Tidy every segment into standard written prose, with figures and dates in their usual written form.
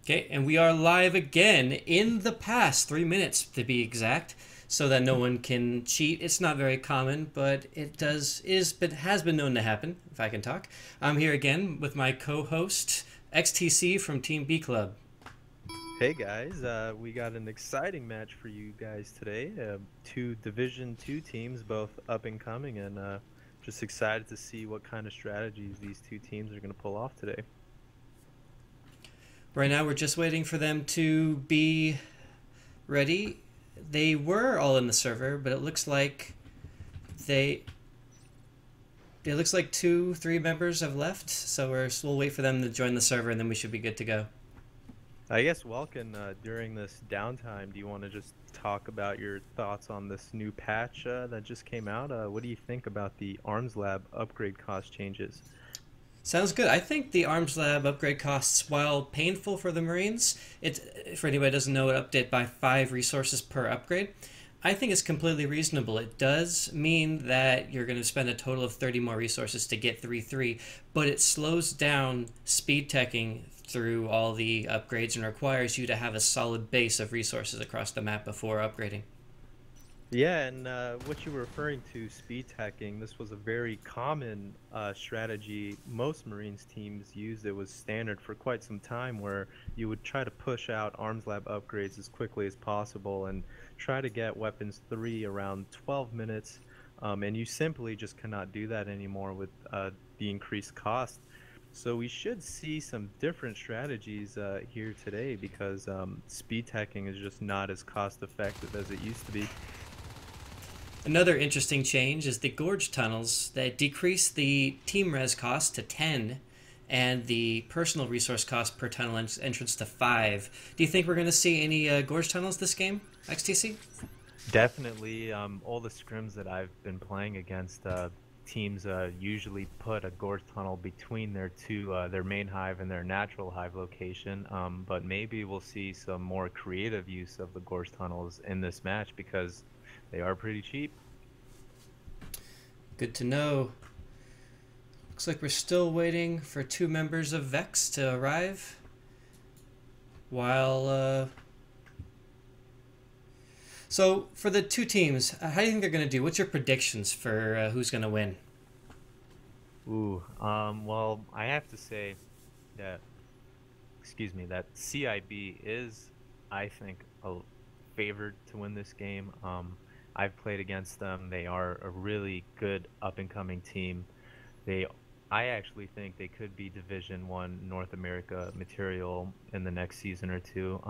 Okay, and we are live again in the past 3 minutes to be exact, so that no one can cheat. It's not very common, but but has been known to happen. If I can talk, I'm here again with my co-host XTC from Team B Club. Hey guys, we got an exciting match for you guys today. Two Division Two teams, both up and coming, and just excited to see what kind of strategies these two teams are going to pull off today. Right now, we're just waiting for them to be ready. They were all in the server, but it looks like they it looks like two, three members have left. So we'll wait for them to join the server, and then we should be good to go. I guess, Welkin, during this downtime, do you want to just talk about your thoughts on this new patch that just came out? What do you think about the Arms Lab upgrade cost changes? Sounds good. I think the Arms Lab upgrade costs, while painful for the Marines, for anybody who doesn't know, it update by 5 resources per upgrade. I think it's completely reasonable. It does mean that you're going to spend a total of 30 more resources to get 3-3, but it slows down speed teching through all the upgrades and requires you to have a solid base of resources across the map before upgrading. Yeah, and what you were referring to, speed tacking, this was a very common strategy most Marines teams used. It was standard for quite some time where you would try to push out Arms Lab upgrades as quickly as possible and try to get Weapons 3 around 12 minutes. And you simply just cannot do that anymore with the increased cost. So we should see some different strategies here today because speed tacking is just not as cost effective as it used to be. Enother interesting change is the gorge tunnels that decrease the team res cost to 10 and the personal resource cost per tunnel entrance to 5. Do you think we're going to see any gorge tunnels this game, XTC? Definitely, all the scrims that I've been playing against, teams usually put a gorge tunnel between their main hive and their natural hive location. But maybe we'll see some more creative use of the gorge tunnels in this match because they are pretty cheap. Good to know. Looks like we're still waiting for 2 members of Vexx to arrive. So for the two teams, how do you think they're going to do? What's your predictions for who's going to win? Ooh, well, I have to say that, excuse me, that CiB is, I think, favored to win this game. I've played against them. They are a really good up-and-coming team. They, I actually think they could be Division One North America material in the next season or two.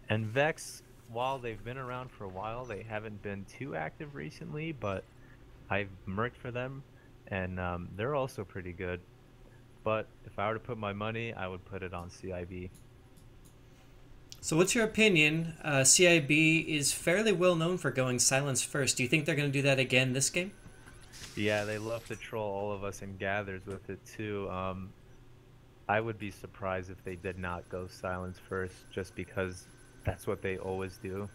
And Vexx, while they've been around for a while, they haven't been too active recently, but I've merked for them, and they're also pretty good. But if I were to put my money, I would put it on CiB. So what's your opinion? CIB is fairly well known for going silence first. Do you think they're going to do that again this game? Yeah, they love to troll all of us in gathers with it too. I would be surprised if they did not go silence first, just because that's what they always do.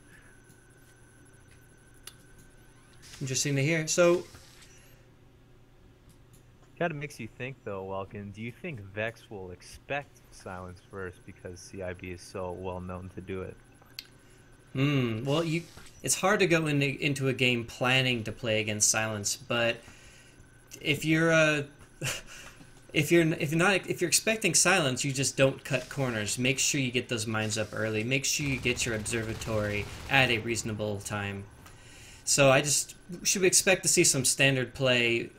Interesting to hear. So, Kind of makes you think though, Welkin. Do you think Vexx will expect silence first because CiB is so well known to do it? well, it's hard to go into a game planning to play against silence, but if you're if you're expecting silence, you just don't cut corners. Make sure you get those mines up early. Make sure you get your observatory at a reasonable time. So should we expect to see some standard play?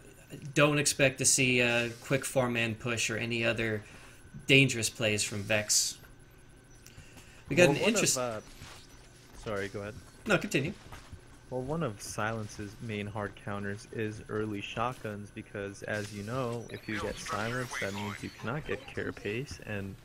Don't expect to see a quick 4-man push or any other dangerous plays from Vexx. We got Well, an interest. sorry, go ahead. No, continue. Well, one of Silence's main hard counters is early shotguns because, as you know, if you get silence, that means you cannot get carapace, and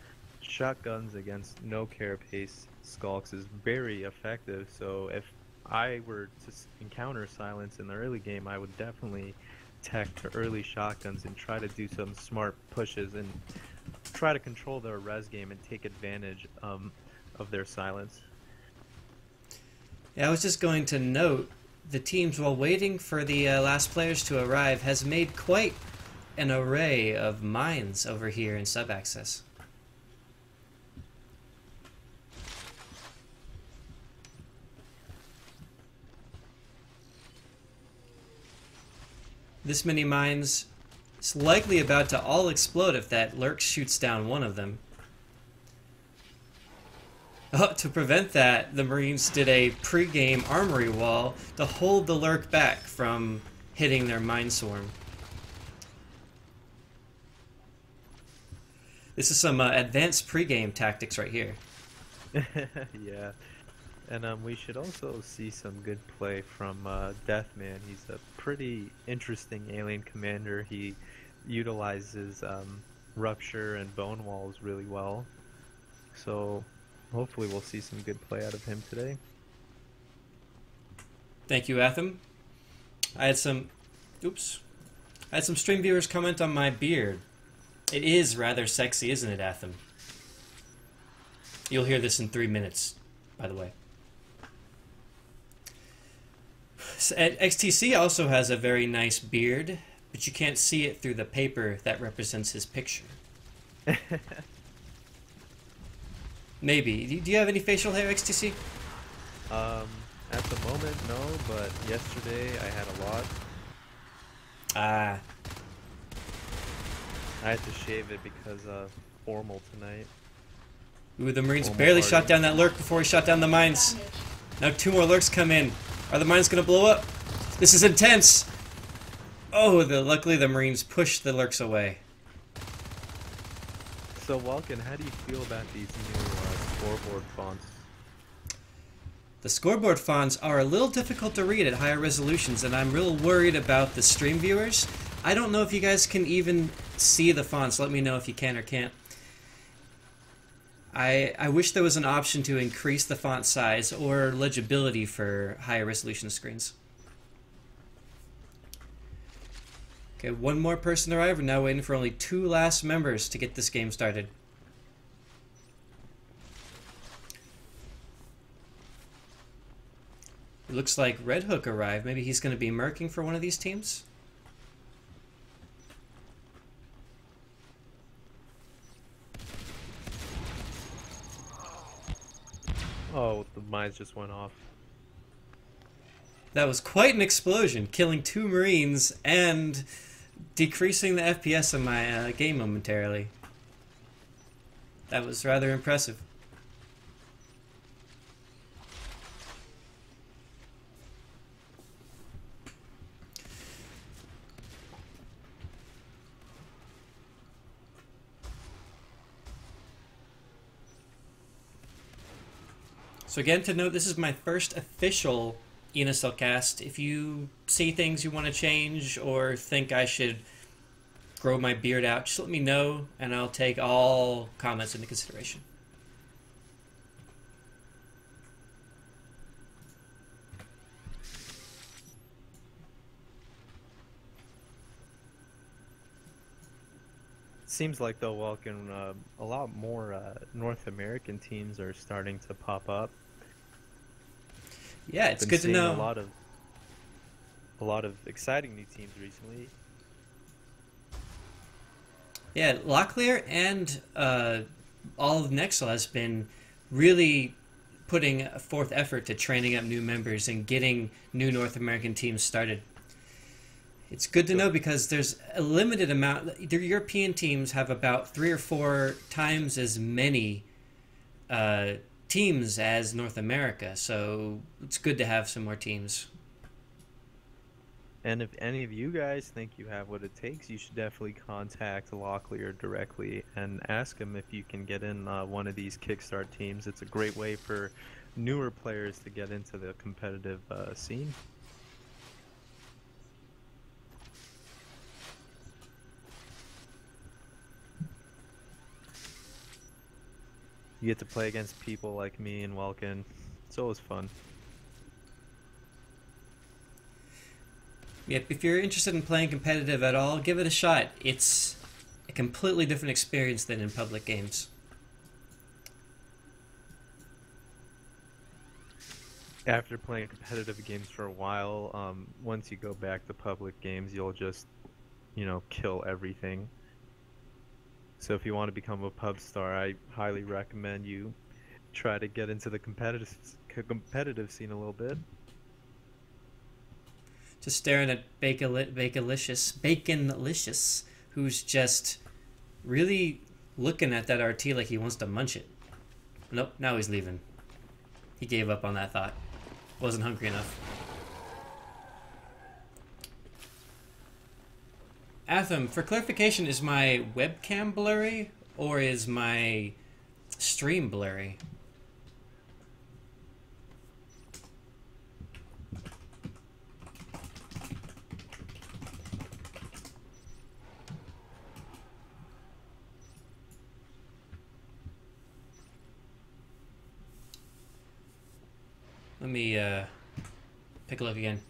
shotguns against no carapace skulks is very effective. So if I were to encounter silence in the early game, I would definitely tech to early shotguns and try to do some smart pushes and try to control their res game and take advantage of their silence. Yeah, I was just going to note the teams, while waiting for the last players to arrive, has made quite an array of mines over here in sub-access. This many mines, it's likely about to all explode if that lurk shoots down one of them. Oh, to prevent that, the Marines did a pre-game armory wall to hold the lurk back from hitting their mine swarm. This is some advanced pre-game tactics right here. Yeah. And we should also see some good play from Deathman. He's a pretty interesting alien commander. He utilizes Rupture and Bone Walls really well. So hopefully we'll see some good play out of him today. Thank you, Atham. I had some stream viewers comment on my beard. It is rather sexy, isn't it, Atham? You'll hear this in 3 minutes, by the way. XTC also has a very nice beard, but you can't see it through the paper that represents his picture. Maybe. Do you have any facial hair, XTC? At the moment, no, but yesterday I had a lot. Ah. I had to shave it because formal tonight. Ooh, the Marines Formal barely party. shot down that lurk before he shot down the mines. Now 2 more lurks come in. Are the mines going to blow up? This is intense! Oh, luckily the Marines pushed the lurks away. So, Walken, how do you feel about these new scoreboard fonts? The scoreboard fonts are a little difficult to read at higher resolutions, and I'm real worried about the stream viewers. I don't know if you guys can even see the fonts. Let me know if you can or can't. I wish there was an option to increase the font size or legibility for higher resolution screens. Okay, 1 more person arrived. We're now waiting for only 2 last members to get this game started. It looks like Red Hook arrived. Maybe he's going to be merking for one of these teams? Oh, the mines just went off. That was quite an explosion, killing 2 Marines and decreasing the FPS of my game momentarily. That was rather impressive. So again, to note, this is my first official ENSL cast. If you see things you want to change or think I should grow my beard out, just let me know and I'll take all comments into consideration. Seems like though, Walken, a lot more North American teams are starting to pop up. Yeah, it's Been good to seeing know. a lot of exciting new teams recently. Yeah, Locklear and all of Nexel has been really putting forth effort to training up new members and getting new North American teams started. It's good to know because there's a limited amount. The European teams have about 3 or 4 times as many teams as North America, so it's good to have some more teams. And if any of you guys think you have what it takes, you should definitely contact Locklear directly and ask him if you can get in one of these Kickstart teams. It's a great way for newer players to get into the competitive scene. You get to play against people like me and Welkin. It's always fun. Yep, if you're interested in playing competitive at all, give it a shot. It's a completely different experience than in public games. After playing competitive games for a while, once you go back to public games, you'll just, kill everything. So if you want to become a pub star, I highly recommend you try to get into the competitive scene a little bit. Just staring at Baconlicious, who's just really looking at that RT like he wants to munch it. Nope, now he's leaving. He gave up on that thought. Wasn't hungry enough. Atham, for clarification, is my webcam blurry or is my stream blurry? Let me take a look again.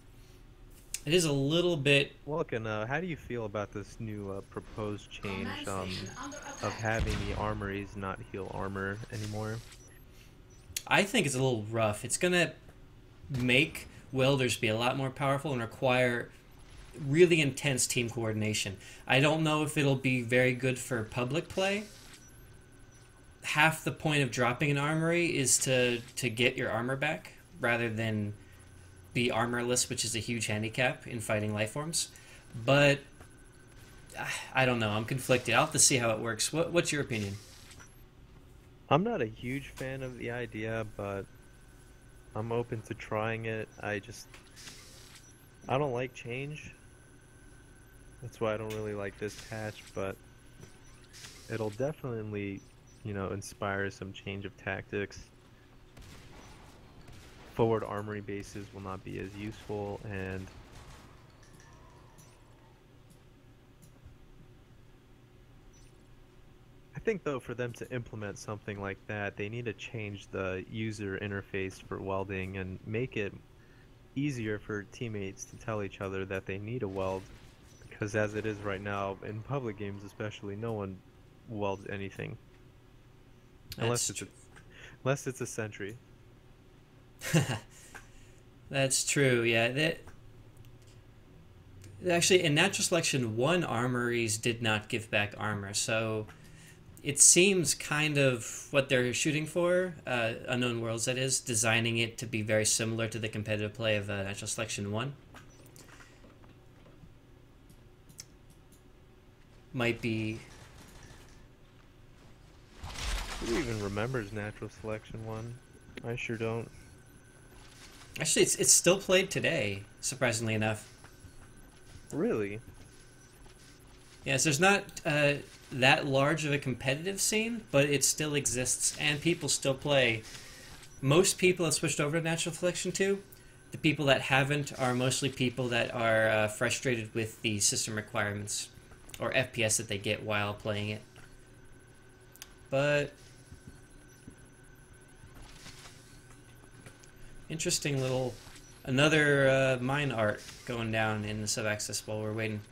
It is a little bit... Wilkin, how do you feel about this new proposed change of having the armories not heal armor anymore? I think it's a little rough. It's going to make welders be a lot more powerful and require really intense team coordination. I don't know if it'll be very good for public play. Half the point of dropping an armory is to get your armor back, rather than be armorless, which is a huge handicap in fighting life forms. But I don't know. I'm conflicted. I'll have to see how it works. What's your opinion? I'm not a huge fan of the idea, but I'm open to trying it. I don't like change. That's why I don't really like this patch, but it'll definitely, inspire some change of tactics. Forward armory bases will not be as useful, and I think though for them to implement something like that, they need to change the user interface for welding and make it easier for teammates to tell each other that they need a weld, because as it is right now, in public games especially, no one welds anything. Unless it's a sentry. That's true, yeah. Actually, in Natural Selection 1, armories did not give back armor, so it seems kind of what they're shooting for, Unknown Worlds that is, designing it to be very similar to the competitive play of Natural Selection 1. Might be... Who even remembers Natural Selection 1? I sure don't. Actually, it's still played today, surprisingly enough. Really? Yes, there's not that large of a competitive scene, but it still exists, and people still play. Most people have switched over to Natural Selection 2. The people that haven't are mostly people that are frustrated with the system requirements, or FPS that they get while playing it. But... interesting little... another mine art going down in the sub-access while we're waiting.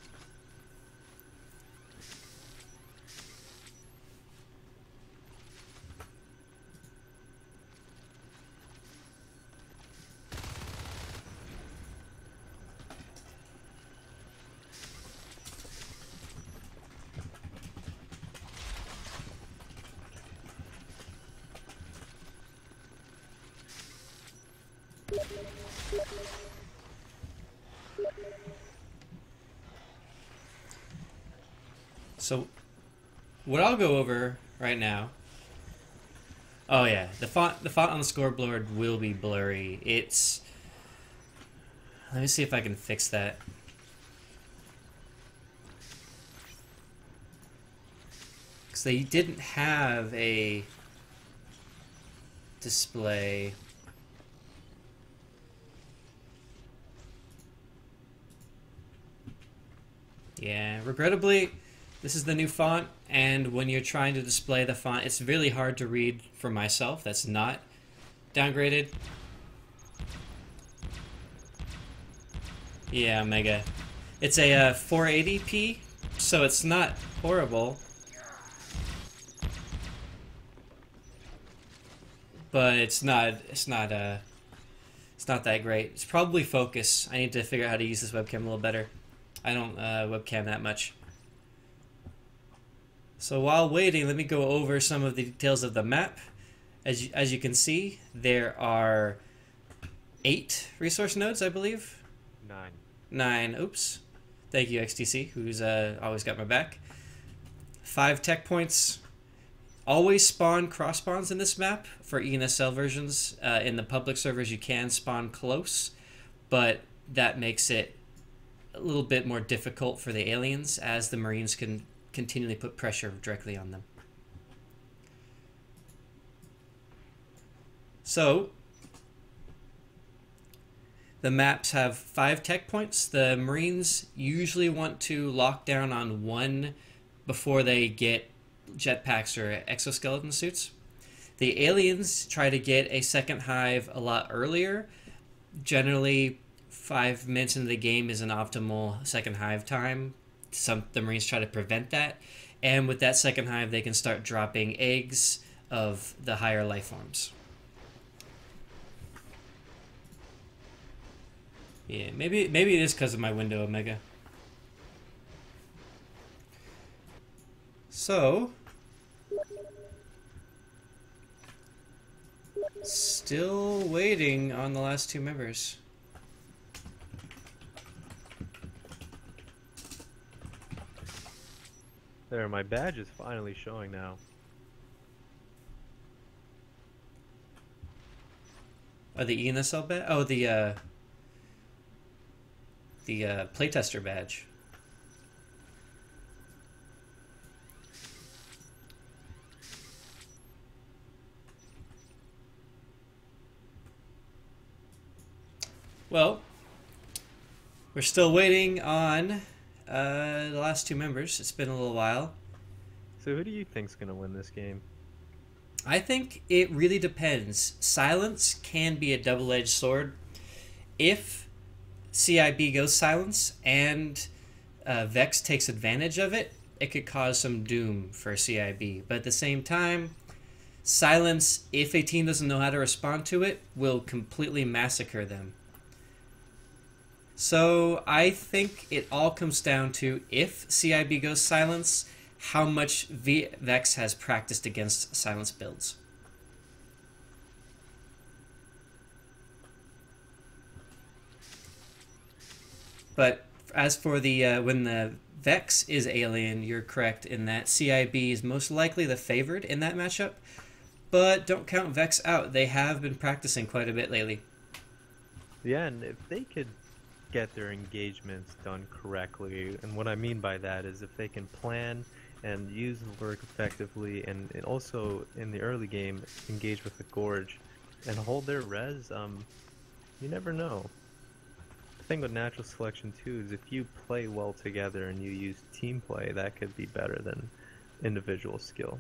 So, what I'll go over right now... oh yeah, the font on the scoreboard will be blurry. It's... let me see if I can fix that. Because they didn't have a display... yeah, regrettably... this is the new font, and when you're trying to display the font, it's really hard to read for myself. That's not downgraded. Yeah, Mega. It's a 480p, so it's not horrible. But it's not that great. It's probably focus. I need to figure out how to use this webcam a little better. I don't webcam that much. So while waiting, let me go over some of the details of the map. As you can see, there are 8 resource nodes, I believe. 9. 9. Oops. Thank you, XTC, who's always got my back. 5 tech points. Always spawn cross spawns in this map for ENSL versions. In the public servers, you can spawn close, but that makes it a little bit more difficult for the aliens, as the Marines can continually put pressure directly on them. So the maps have 5 tech points. The Marines usually want to lock down on 1 before they get jetpacks or exoskeleton suits. The aliens try to get a second hive a lot earlier. Generally, 5 minutes into the game is an optimal second hive time. The Marines try to prevent that. And with that second hive, they can start dropping eggs of the higher life forms. Yeah, maybe it is because of my window, Omega. So, still waiting on the last 2 members. There, my badge is finally showing now. Oh, the ENSL badge? Oh, the playtester badge. Well, we're still waiting on the last 2 members. It's been a little while. So who do you think's gonna win this game? I think it really depends. Silence can be a double-edged sword. If CiB goes silence and Vexx takes advantage of it, it could cause some doom for CiB. But at the same time, silence, if a team doesn't know how to respond to it, will completely massacre them. So I think it all comes down to, if CiB goes silence, how much Vexx has practiced against silence builds. But as for the when the Vexx is alien, you're correct in that CiB is most likely the favored in that matchup. But don't count Vexx out. They have been practicing quite a bit lately. Yeah, and if they could get their engagements done correctly, and what I mean by that is if they can plan and use the lurk effectively, and also in the early game engage with the gorge and hold their res, you never know. The thing with natural selection too is if you play well together and you use team play, that could be better than individual skill.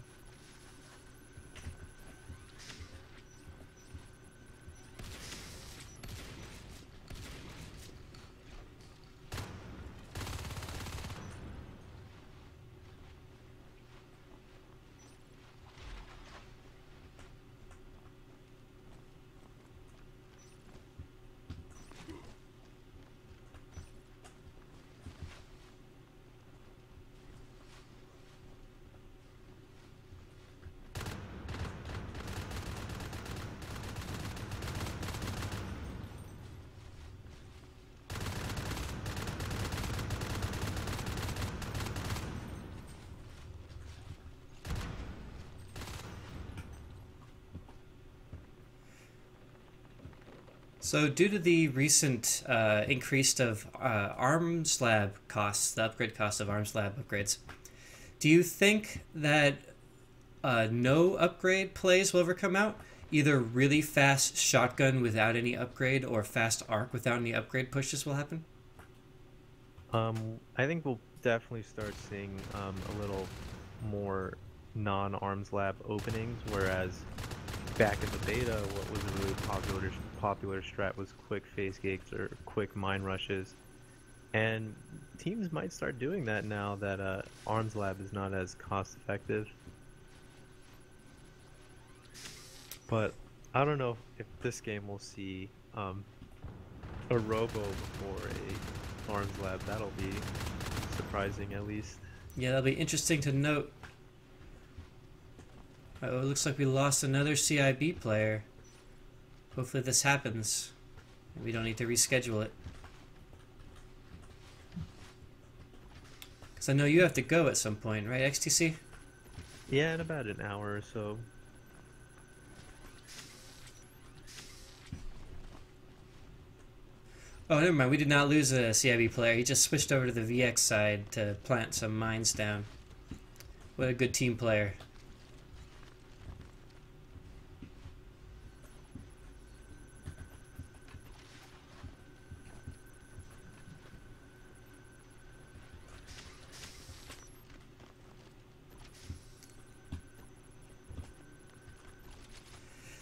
So due to the recent increase of Arms Lab costs, the upgrade cost of Arms Lab upgrades, do you think that no upgrade plays will ever come out? Either really fast shotgun without any upgrade or fast arc without any upgrade pushes will happen? I think we'll definitely start seeing a little more non-Arms Lab openings, whereas back in the beta, what was a really popular strat was quick phase gigs or quick mine rushes, and teams might start doing that now that Arms Lab is not as cost effective. But I don't know if this game will see a robo before a Arms Lab. That'll be surprising, at least. Yeah, that'll be interesting to note. Oh, it looks like we lost another CiB player. Hopefully this happens, and we don't need to reschedule it. Because I know you have to go at some point, right, XTC? Yeah, in about an hour or so. Oh, never mind. We did not lose a CiB player. He just switched over to the Vexx side to plant some mines down. What a good team player.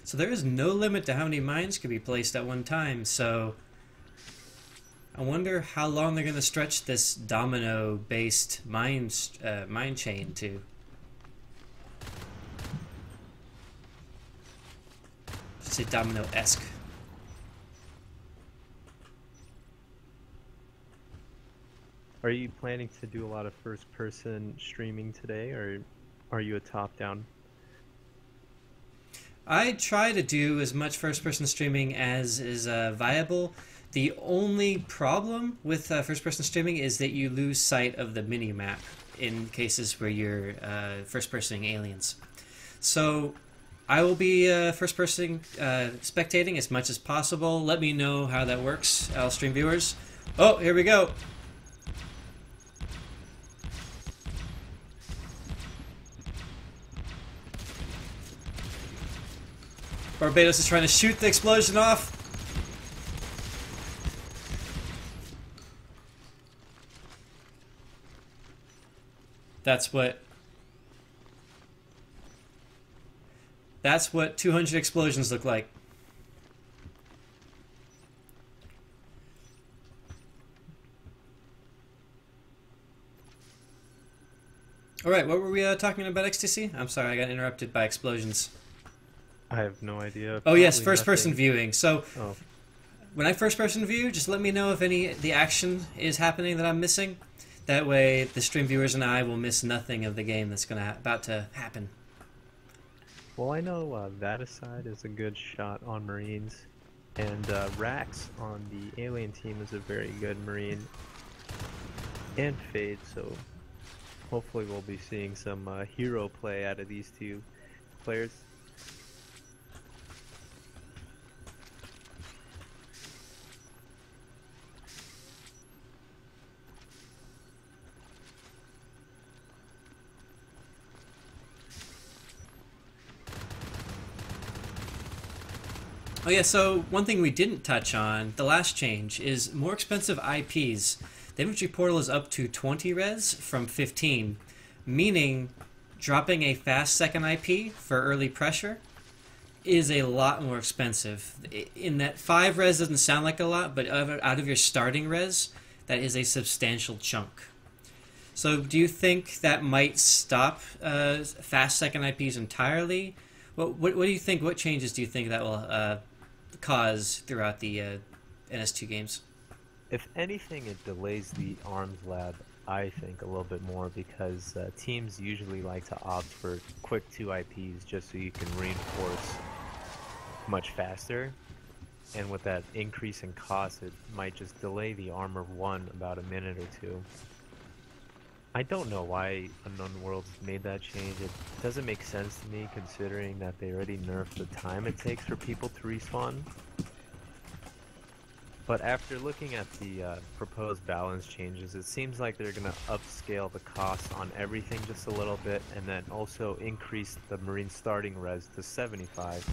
So there is no limit to how many mines could be placed at one time, so I wonder how long they're going to stretch this domino-based mine chain to. Let's say domino-esque. Are you planning to do a lot of first-person streaming today, or are you a top-down? I try to do as much first-person streaming as is viable. The only problem with first-person streaming is that you lose sight of the mini-map in cases where you're first-personing aliens. So I will be first-person spectating as much as possible. Let me know how that works, stream viewers. Oh, here we go. Barbados is trying to shoot the explosion off. That's what 200 explosions look like. All right, what were we talking about, XTC? I'm sorry, I got interrupted by explosions. I have no idea. Oh yes, first-person viewing. So Oh. when I first-person view, just let me know if the action is happening that I'm missing. That way, the stream viewers and I will miss nothing of the game that's about to happen. Well, I know that aside is a good shot on Marines, and Rax on the alien team is a very good Marine, and Fade, so hopefully we'll be seeing some hero play out of these two players. Oh yeah, so one thing we didn't touch on, the last change, is more expensive IPs. The inventory portal is up to 20 res from 15, meaning dropping a fast second IP for early pressure is a lot more expensive. In that 5 res doesn't sound like a lot, but out of your starting res, that is a substantial chunk. So do you think that might stop fast second IPs entirely? What do you think? What changes do you think that will cause throughout the NS2 games? If anything, it delays the arms lab, I think, a little bit more because teams usually like to opt for quick 2 IPs just so you can reinforce much faster. And with that increase in cost, it might just delay the armor 1 about a minute or 2. I don't know why Unknown Worlds made that change. It doesn't make sense to me considering that they already nerfed the time it takes for people to respawn. But after looking at the proposed balance changes, it seems like they're going to upscale the cost on everything just a little bit and then also increase the Marine starting res to 75.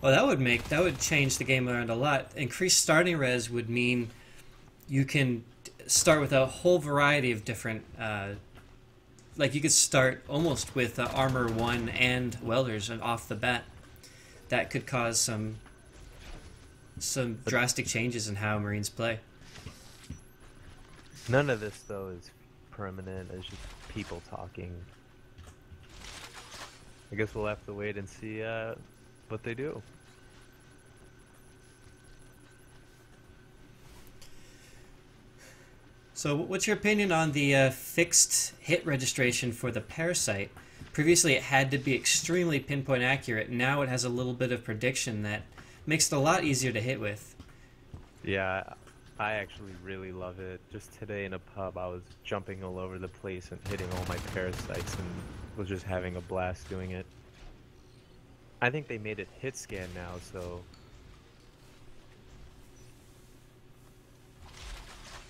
Well, that would change the game around a lot. Increased starting res would mean you can start with a whole variety of different like you could start almost with armor 1 and welders and off the bat. That could cause some drastic changes in how Marines play. None of this though is permanent. It's just people talking. I guess we'll have to wait and see what they do. So what's your opinion on the fixed hit registration for the Parasite? Previously it had to be extremely pinpoint accurate. Now it has a little bit of prediction that makes it a lot easier to hit with. Yeah, I actually really love it. Just today in a pub, I was jumping all over the place and hitting all my parasites and was just having a blast doing it. I think they made it hit scan now, so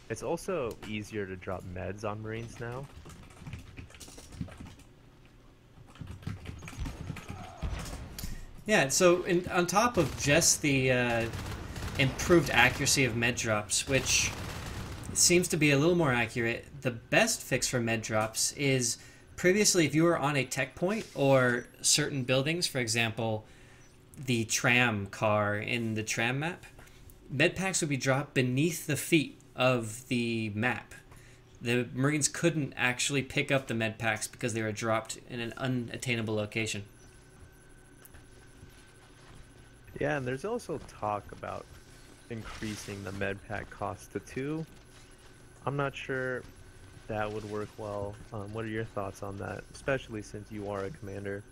it's also easier to drop meds on Marines now. Yeah, so on top of just the improved accuracy of med drops, which seems to be a little more accurate, the best fix for med drops is previously if you were on a tech point or certain buildings, for example, the tram car in the tram map, med packs would be dropped beneath the feet of the map. The Marines couldn't actually pick up the med packs because they were dropped in an unattainable location. Yeah, and there's also talk about increasing the med pack cost to 2. I'm not sure that would work well. What are your thoughts on that, especially since you are a commander?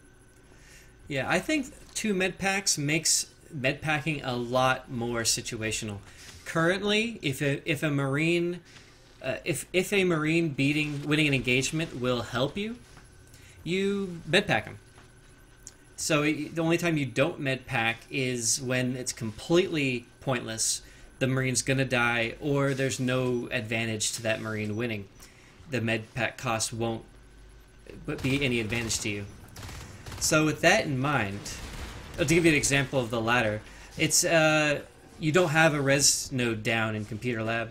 Yeah, I think 2 med packs makes med packing a lot more situational. Currently, if a Marine winning an engagement will help you, you med pack them. So the only time you don't med pack is when it's completely pointless. The Marine's gonna die, or there's no advantage to that Marine winning. The med pack cost won't be any advantage to you. So with that in mind, to give you an example of the latter, it's you don't have a res node down in computer lab,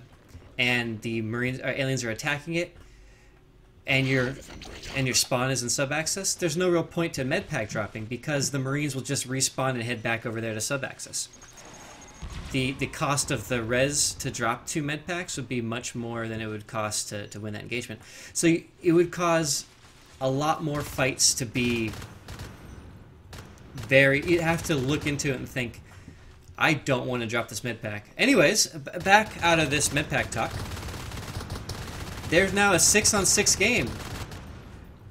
and the Marines or aliens are attacking it, and your spawn is in sub-access. There's no real point to med pack dropping because the Marines will just respawn and head back over there to sub-access. The cost of the res to drop 2 med packs would be much more than it would cost to win that engagement. So it would cause a lot more fights to be you'd have to look into it and think, I don't want to drop this med pack. Anyways, back out of this med pack talk. There's now a 6-on-6 game.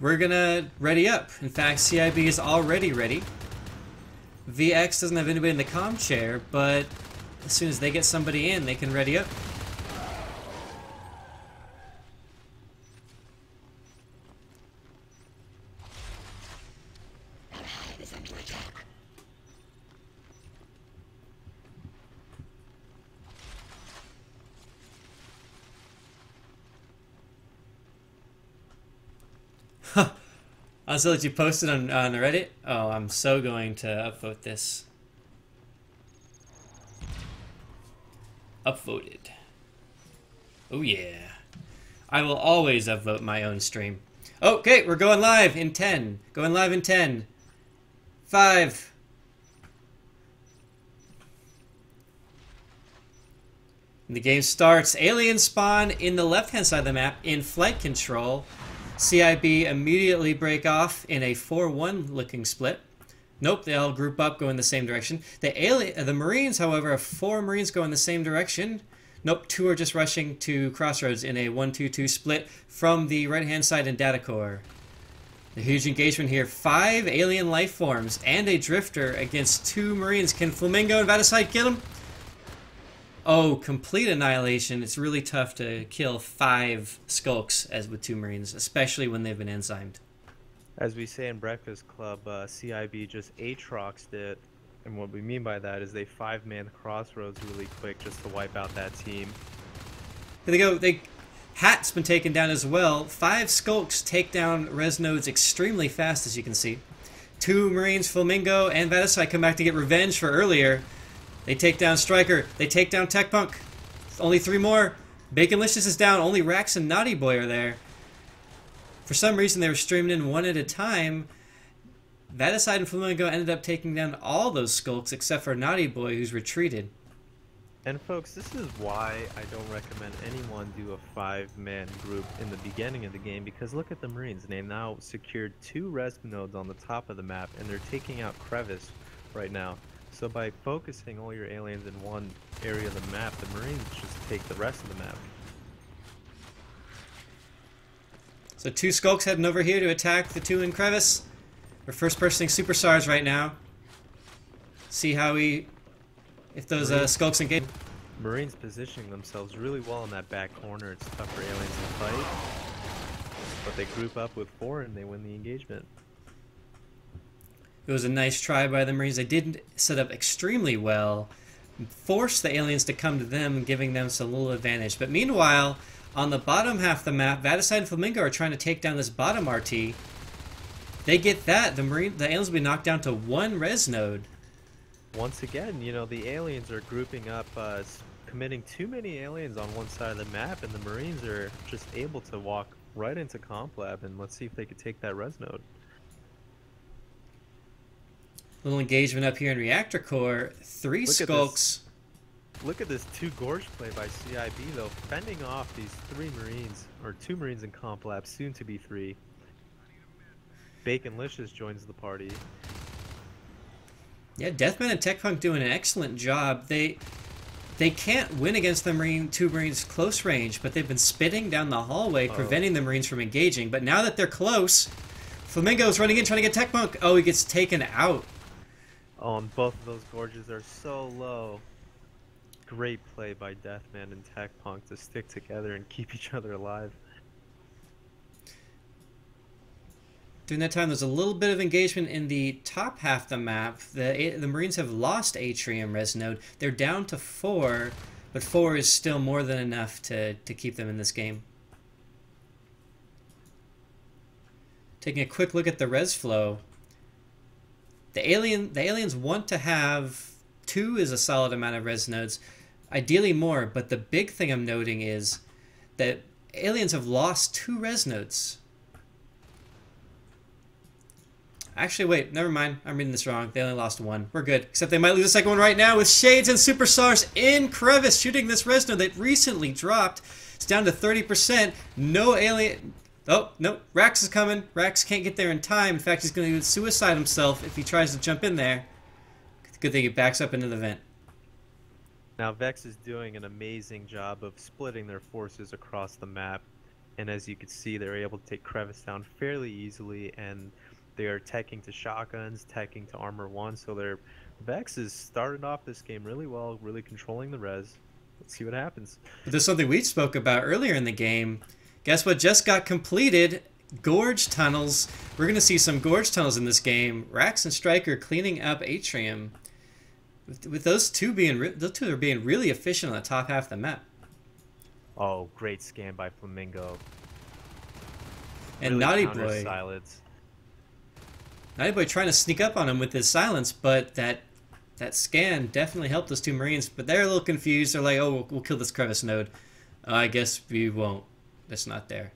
We're gonna ready up. In fact, CiB is already ready. Vexx doesn't have anybody in the comm chair, but as soon as they get somebody in, they can ready up. I saw that you posted on Reddit. Oh, I'm so going to upvote this. Upvoted. Oh yeah. I will always upvote my own stream. Okay, we're going live in 10. Going live in 10. 5. And the game starts. Alien spawn in the left-hand side of the map in flight control. CiB immediately break off in a 4-1 looking split. Nope, they all group up, go in the same direction. The Marines, however, 4 Marines go in the same direction. Nope, 2 are just rushing to Crossroads in a 1-2-2 split from the right-hand side in data core. A huge engagement here. 5 alien life forms and a drifter against 2 Marines. Can Flamingo and Vaticide kill them? Oh, complete annihilation. It's really tough to kill 5 skulks as with 2 Marines, especially when they've been enzymed. As we say in Breakfast Club, CiB just Aatroxed it, and what we mean by that is they 5-man Crossroads really quick just to wipe out that team. Here they go. Hat's been taken down as well. 5 skulks take down res nodes extremely fast, as you can see. 2 Marines, Flamingo, and Vaticide come back to get revenge for earlier. They take down Striker. They take down Tech Punk. Only 3 more. Baconlicious is down. Only Rax and Naughty Boy are there. For some reason, they were streaming in one at a time. Vaticide and Flamingo ended up taking down all those skulks except for Naughty Boy, who's retreated. And folks, this is why I don't recommend anyone do a 5-man group in the beginning of the game, because look at the Marines. They now secured 2 res nodes on the top of the map, and they're taking out Crevice right now. So by focusing all your aliens in one area of the map, the Marines just take the rest of the map. So 2 skulks heading over here to attack the 2 in Crevice. We're first-personing superstars right now. See how if those skulks engage. Marines positioning themselves really well in that back corner. It's tough for aliens to fight, but they group up with 4 and they win the engagement. It was a nice try by the Marines. They did set up extremely well, forced the aliens to come to them, giving them some little advantage. But meanwhile, on the bottom half of the map, Vaticide and Flamingo are trying to take down this bottom RT. They get that. The aliens will be knocked down to 1 res node. Once again, you know, the aliens are grouping up, committing too many aliens on one side of the map, and the Marines are just able to walk right into Comp Lab, and let's see if they could take that res node. Little engagement up here in Reactor Core. 3 skulks. Look at this 2 Gorge play by CiB, though, fending off these 3 Marines, or 2 Marines in Comp Lab, soon to be 3. Baconlicious joins the party. Yeah, Deathman and TechPunk doing an excellent job. They can't win against the 2 Marines close range, but they've been spitting down the hallway, preventing the Marines from engaging. But now that they're close, Flamingo's running in, trying to get TechPunk. Oh, he gets taken out. Oh, and both of those Gorges are so low. Great play by Deathman and TechPunk to stick together and keep each other alive. During that time, there's a little bit of engagement in the top half of the map. The Marines have lost Atrium res node. They're down to 4, but 4 is still more than enough to keep them in this game. Taking a quick look at the res flow. The aliens want to have 2 is a solid amount of res nodes, ideally more, but the big thing I'm noting is that aliens have lost 2 res nodes. Actually, wait, never mind. I'm reading this wrong. They only lost 1. We're good. Except they might lose the second one right now with Shades and Superstars in Crevice shooting this res node that recently dropped. It's down to 30%. No alien... Oh, no. Rax is coming. Rax can't get there in time. In fact, he's going to suicide himself if he tries to jump in there. Good thing he backs up into the vent. Now, Vexx is doing an amazing job of splitting their forces across the map. And as you can see, they're able to take Crevice down fairly easily, and they are teching to shotguns, teching to armor 1, so Vexx is started off this game really well, really controlling the res. Let's see what happens. But there's something we spoke about earlier in the game. Guess what just got completed? Gorge tunnels. We're going to see some gorge tunnels in this game. Rax and Striker cleaning up Atrium. With those two are being really efficient on the top half of the map. Oh, great scan by Flamingo. And really Naughty Boy. Silence. Naughty Boy trying to sneak up on him with his silence, but that scan definitely helped those 2 Marines. But they're a little confused. They're like, oh, we'll kill this Crevice node. I guess we won't. It's not there.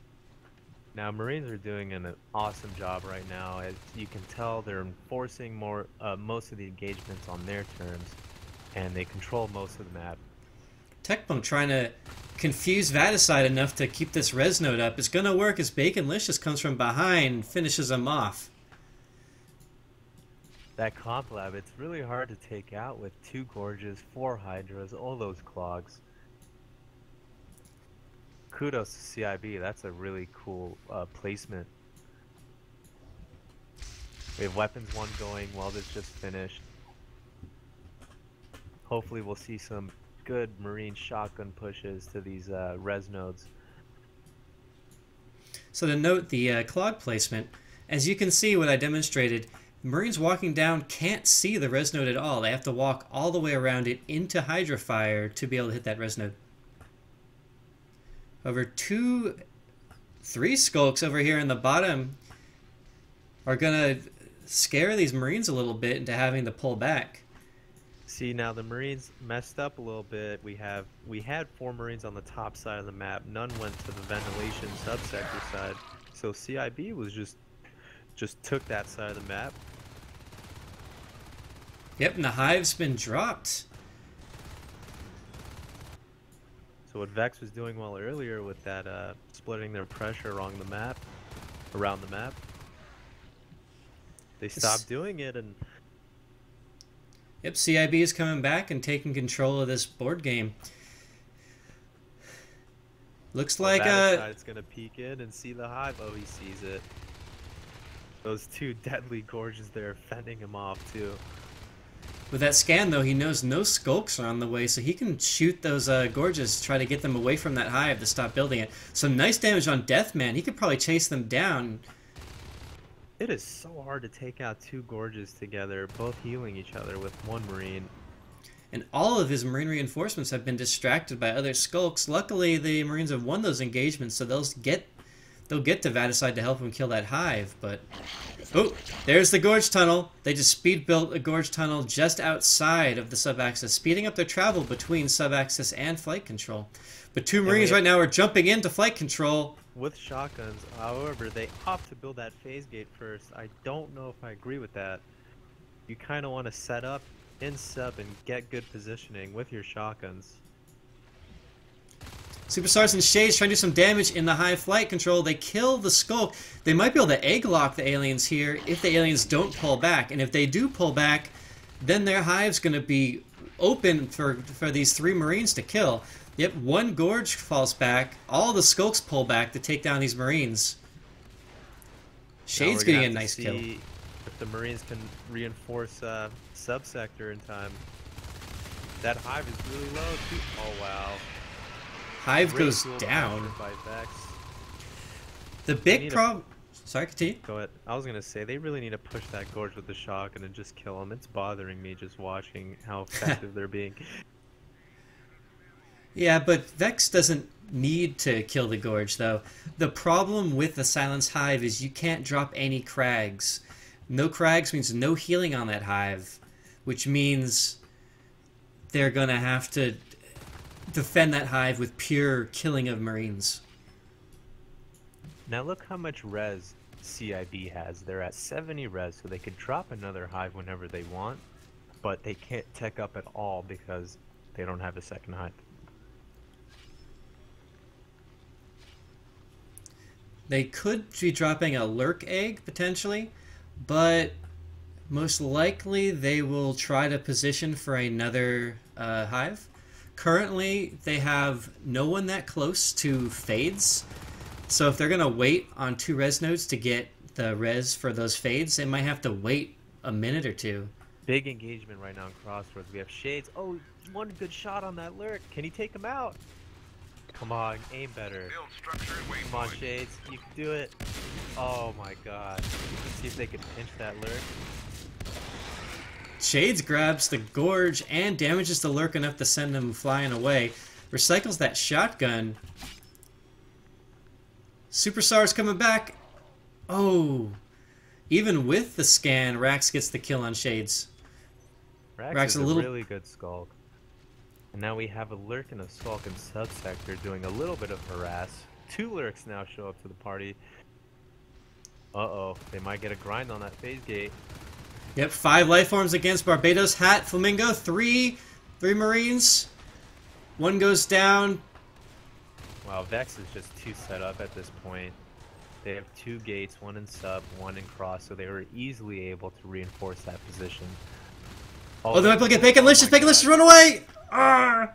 Now, Marines are doing an awesome job right now. As you can tell, they're enforcing most of the engagements on their terms, and they control most of the map. TechPunk trying to confuse Vaticide enough to keep this res node up. It's going to work as Baconlicious comes from behind and finishes him off. That Comp Lab, it's really hard to take out with 2 Gorges, 4 Hydras, all those clogs. Kudos to CiB, that's a really cool placement. We have Weapons 1 going, Welded's just finished. Hopefully we'll see some good Marine shotgun pushes to these res nodes. So to note the clog placement, as you can see what I demonstrated, Marines walking down can't see the res node at all. They have to walk all the way around it into Hydra Fire to be able to hit that res node. Over 3 skulks over here in the bottom are going to scare these Marines a little bit into having to pull back. See, now the Marines messed up a little bit. We had 4 Marines on the top side of the map. None went to the ventilation subsector side. So CiB was just took that side of the map. Yep, and the hive's been dropped. So what Vexx was doing well earlier with that splitting their pressure around the map, they stopped doing it, and yep, CiB is coming back and taking control of this board game. Looks like it's gonna peek in and see the hive. Oh, he sees it. Those 2 deadly Gorges there fending him off too. With that scan, though, he knows no skulks are on the way, so he can shoot those gorges to try to get them away from that hive to stop building it. So nice damage on Deathman. He could probably chase them down. It is so hard to take out two gorges together, both healing each other with one marine. And all of his marine reinforcements have been distracted by other skulks. Luckily, the marines have won those engagements, so they'll get to Vaticide to help him kill that hive. But oh, there's the gorge tunnel. They just speed built a gorge tunnel just outside of the subaxis, speeding up their travel between subaxis and flight control. But two marines right now are jumping into flight control with shotguns. However, they opt to build that phase gate first. I don't know if I agree with that. You kind of want to set up in sub and get good positioning with your shotguns. Superstars and Shades trying to do some damage in the high flight control. They kill the Skulk. They might be able to egg lock the aliens here if the aliens don't pull back. And if they do pull back, then their hive's going to be open for these three marines to kill. Yep, one gorge falls back. All the Skulks pull back to take down these marines. Shades getting a nice kill. If the marines can reinforce subsector in time. That hive is really low too. Oh wow. Hive goes down. By Vexx. The big problem... Sorry, continue. Go ahead. I was going to say, they really need to push that gorge with the shotgun and just kill them. It's bothering me just watching how effective they're being. Yeah, but Vexx doesn't need to kill the gorge, though. The problem with the Silence Hive is you can't drop any crags. No crags means no healing on that hive, which means they're going to have to defend that hive with pure killing of marines. Now look how much res CiB has. They're at 70 res, so they could drop another hive whenever they want, but they can't tech up at all because they don't have a second hive. They could be dropping a lurk egg, potentially, but most likely they will try to position for another hive. Currently, they have no one that close to fades, so if they're going to wait on 2 res nodes to get the res for those fades, they might have to wait a minute or two. Big engagement right now in Crossroads. We have Shades. Oh, one good shot on that lurk. Can he take him out? Come on, aim better. Come on, Shades. You can do it. Oh my god. Let's see if they can pinch that lurk. Shades grabs the gorge and damages the lurk enough to send him flying away. Recycles that shotgun. Superstar's coming back. Oh. Even with the scan, Rax gets the kill on Shades. Rax is a really good skulk. And now we have a lurk and a skulk in subsector doing a little bit of harass. 2 lurks now show up to the party. Uh-oh. They might get a grind on that phase gate. Yep, 5 life forms against Barbados, Hat, Flamingo, 3 marines. 1 goes down. Wow, Vexx is just too set up at this point. They have 2 gates, 1 in sub, 1 in cross, so they were easily able to reinforce that position. Oh, they might get Baconlicious! Baconlicious, run away! Ah!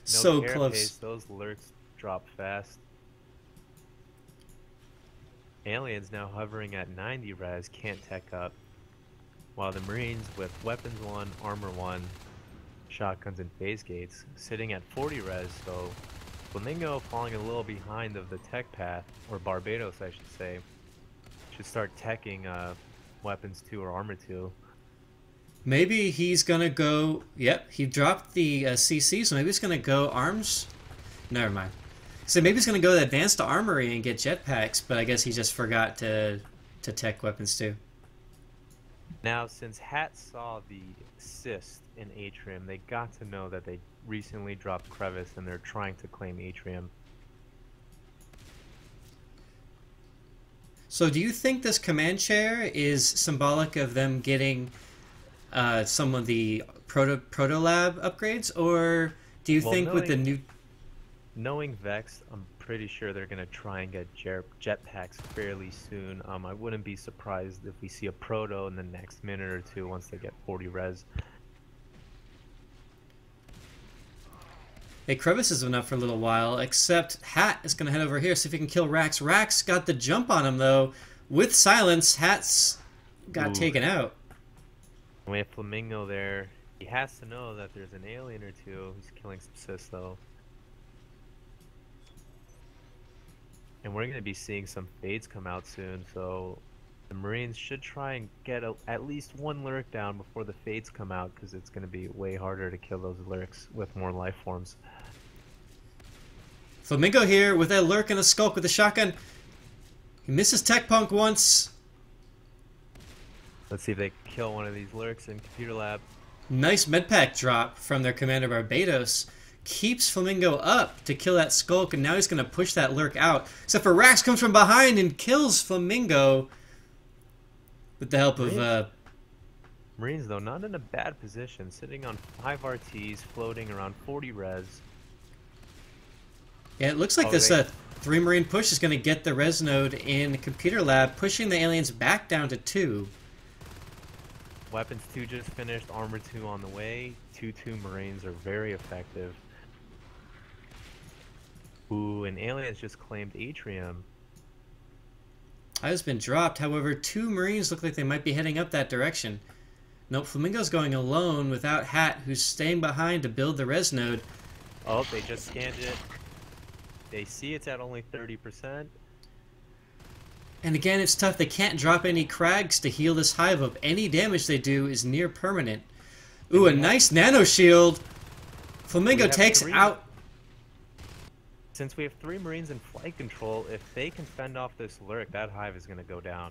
So close. Those lurks drop fast. Aliens now hovering at 90 res, can't tech up. While the Marines with weapons 1, armor 1, shotguns and phase gates sitting at 40 res, so Flamingo falling a little behind of the tech path, or Barbados I should say, should start teching weapons 2 or armor 2. Maybe he's gonna go, yep, he dropped the CC, so maybe he's gonna go arms? Never mind. So maybe he's gonna go to advanced armory and get jetpacks, but I guess he just forgot to tech weapons too. Now, since Hat saw the assist in Atrium, they got to know that they recently dropped Crevice and they're trying to claim Atrium. So do you think this command chair is symbolic of them getting some of the proto lab upgrades, or do you think with the new... Knowing Vexx, I'm pretty sure they're going to try and get jetpacks fairly soon. I wouldn't be surprised if we see a proto in the next minute or 2 once they get 40 res. Hey, Crevice is enough for a little while, except Hat is going to head over here, see if he can kill Rax. Rax got the jump on him, though. With silence, Hat's got taken out. We have Flamingo there. He has to know that there's an alien or two who's killing some Sys though. And we're going to be seeing some fades come out soon, so the Marines should try and get at least one lurk down before the fades come out, because it's going to be way harder to kill those lurks with more life forms. Flamingo here with a lurk and a skulk with a shotgun. He misses Tech Punk once. Let's see if they kill one of these lurks in Computer Lab. Nice medpack drop from their commander Barbados. Keeps Flamingo up to kill that skulk, and now he's going to push that lurk out. Except for Rax comes from behind and kills Flamingo with the help of... Marines, though, not in a bad position. Sitting on 5 RTs, floating around 40 res. Yeah, it looks like this 3 Marine push is going to get the res node in Computer Lab, pushing the aliens back down to 2. Weapons 2 just finished, Armor 2 on the way. 2-2 Marines are very effective. Ooh, and aliens just claimed Atrium. Has been dropped. However, 2 Marines look like they might be heading up that direction. Nope, Flamingo's going alone without Hat, who's staying behind to build the res node. Oh, they just scanned it. They see it's at only 30%. And again, it's tough. They can't drop any Crags to heal this hive up. Any damage they do is near permanent. Ooh, a nice nano shield. Flamingo takes out... Since we have 3 Marines in flight control, if they can fend off this lurk, that hive is going to go down.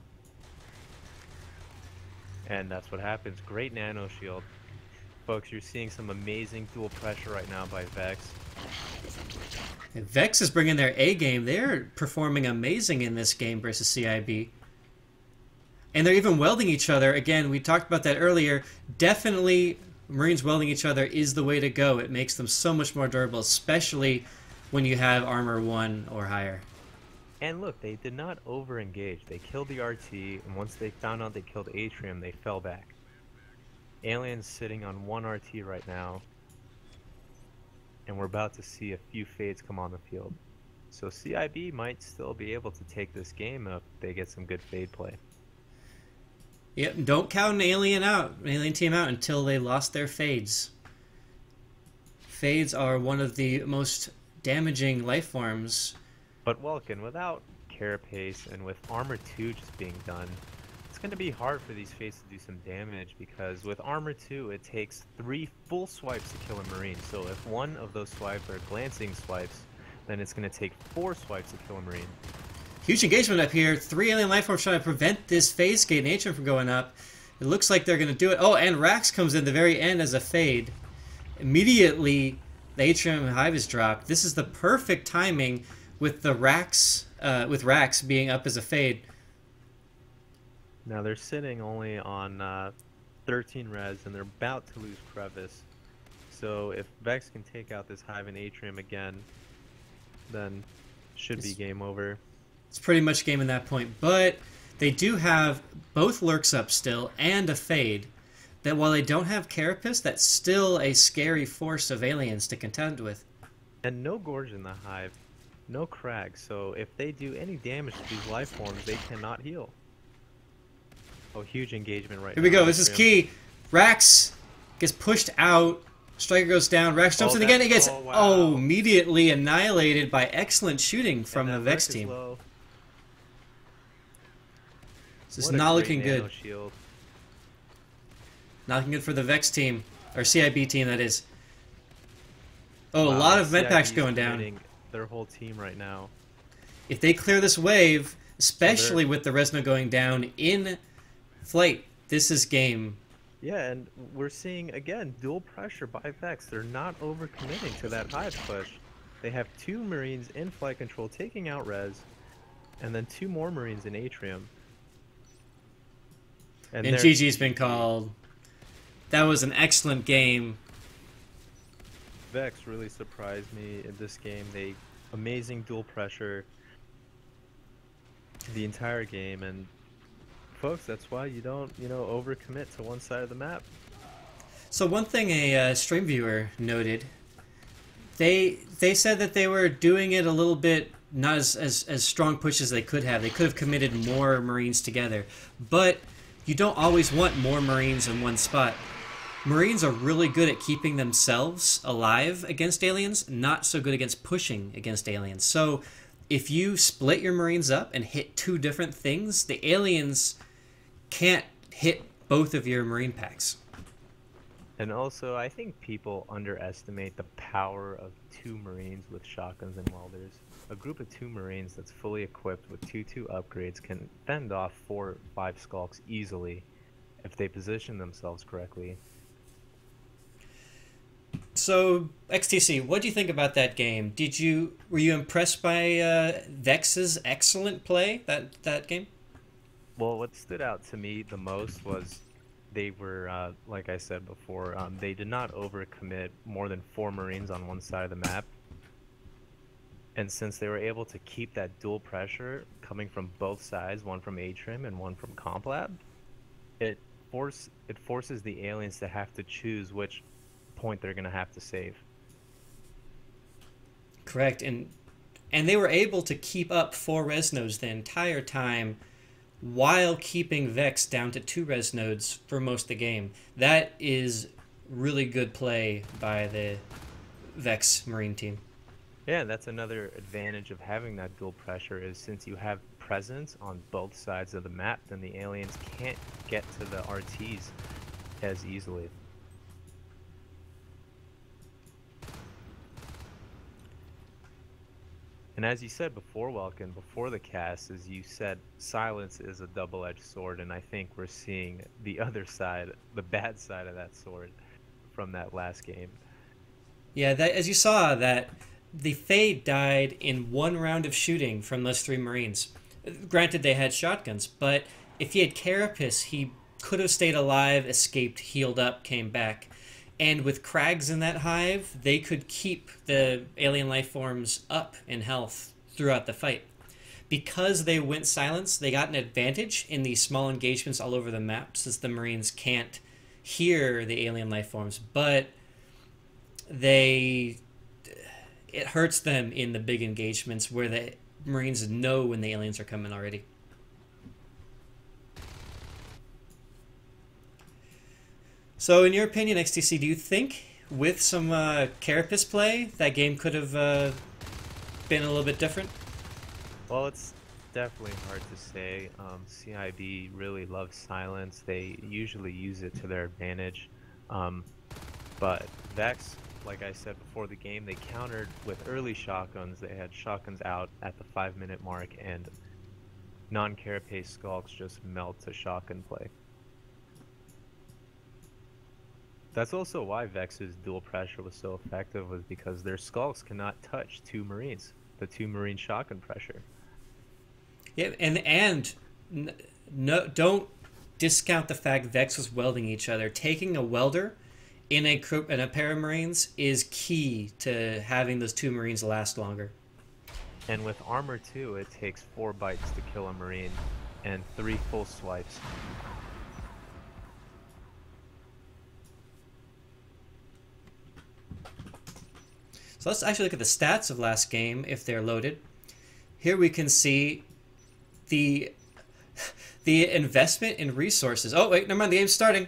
And that's what happens. Great nano shield. Folks, you're seeing some amazing dual pressure right now by Vexx. And Vexx is bringing their A game. They're performing amazing in this game versus CiB. And they're even welding each other. Again, we talked about that earlier. Definitely, Marines welding each other is the way to go. It makes them so much more durable, especially when you have armor 1 or higher. And look, they did not over-engage. They killed the RT, and once they found out they killed Atrium, they fell back. Alien's sitting on 1 RT right now, and we're about to see a few fades come on the field. So CiB might still be able to take this game if they get some good fade play. Yep, don't count an alien team out until they lost their fades. Fades are one of the most damaging life forms. But Welkin, without Carapace and with Armor 2 just being done, it's going to be hard for these fades to do some damage, because with Armor 2 it takes 3 full swipes to kill a Marine. So if one of those swipes are glancing swipes, then it's going to take 4 swipes to kill a Marine. Huge engagement up here. 3 alien life forms trying to prevent this phase gate and Atrium from going up. It looks like they're going to do it. Oh, and Rax comes in the very end as a fade. Immediately, the Atrium hive is dropped. This is the perfect timing with the Rax, with Rax being up as a fade. Now they're sitting only on 13 res, and they're about to lose Crevice. So if Vexx can take out this hive and Atrium again, then should be game over. It's pretty much game at that point, but they do have both lurks up still and a fade. That while they don't have Carapace, that's still a scary force of aliens to contend with. And no Gorge in the hive, no Crag, so if they do any damage to these life forms, they cannot heal. Oh, huge engagement right now. Here we go, this is key. Rax gets pushed out, Striker goes down, Rax jumps in again, he gets immediately annihilated by excellent shooting from the Vexx team. This is not looking good. Shield. Not looking good for the Vexx team, or CiB team, that is. Oh, a lot of medpacks going down. Their whole team right now. If they clear this wave, especially with the Resno going down in flight, this is game. Yeah, and we're seeing, again, dual pressure by Vexx. They're not overcommitting to that hive push. They have 2 Marines in flight control taking out res, and then 2 more Marines in Atrium. And GG's been called. That was an excellent game. Vexx really surprised me in this game. They amazing dual pressure the entire game, and folks, that's why you don't, overcommit to one side of the map. So one thing a stream viewer noted, they said that they were doing it a little bit not as strong push as they could have. They could have committed more Marines together, but you don't always want more Marines in one spot. Marines are really good at keeping themselves alive against aliens, not so good against pushing against aliens. So if you split your Marines up and hit two different things, the aliens can't hit both of your Marine packs. And also, I think people underestimate the power of 2 Marines with shotguns and welders. A group of 2 Marines that's fully equipped with 2-2 upgrades can fend off 4 or 5 skulks easily if they position themselves correctly. So, XTC, what do you think about that game? Were you impressed by Vexx's excellent play that game? Well, what stood out to me the most was they were, like I said before, they did not overcommit more than 4 Marines on one side of the map. And since they were able to keep that dual pressure coming from both sides, one from Atrim and one from Comp Lab, it forces the aliens to have to choose which point they're going to have to save. Correct, and they were able to keep up 4 res nodes the entire time while keeping Vexx down to 2 res nodes for most of the game. That is really good play by the Vexx Marine team. Yeah, that's another advantage of having that dual pressure is since you have presence on both sides of the map, then the aliens can't get to the RTs as easily. And as you said before, Welkin, before the cast, as you said, silence is a double-edged sword, and I think we're seeing the other side, the bad side of that sword from that last game. Yeah, as you saw, that the Fade died in 1 round of shooting from those 3 Marines. Granted, they had shotguns, but if he had Carapace, he could have stayed alive, escaped, healed up, came back. And with Crags in that hive, they could keep the alien life forms up in health throughout the fight. Because they went silence, they got an advantage in these small engagements all over the map, since the Marines can't hear the alien life forms. But it hurts them in the big engagements where the Marines know when the aliens are coming already. So, in your opinion, XTC, do you think with some Carapace play, that game could have been a little bit different? Well, it's definitely hard to say. CiB really loves silence. They usually use it to their advantage. But Vexx, like I said before the game, they countered with early shotguns. They had shotguns out at the 5-minute mark, and non-Carapace skulks just melt to shotgun play. That's also why Vexx's dual pressure was so effective, was because their skulks cannot touch 2 Marines, the 2 Marine shotgun pressure. Yeah, and no, don't discount the fact Vexx was welding each other. Taking a welder in a pair of Marines is key to having those 2 Marines last longer. And with armor too, it takes 4 bites to kill a Marine and 3 full swipes. So let's actually look at the stats of last game if they're loaded. Here we can see the investment in resources. Oh wait, never mind, the game's starting.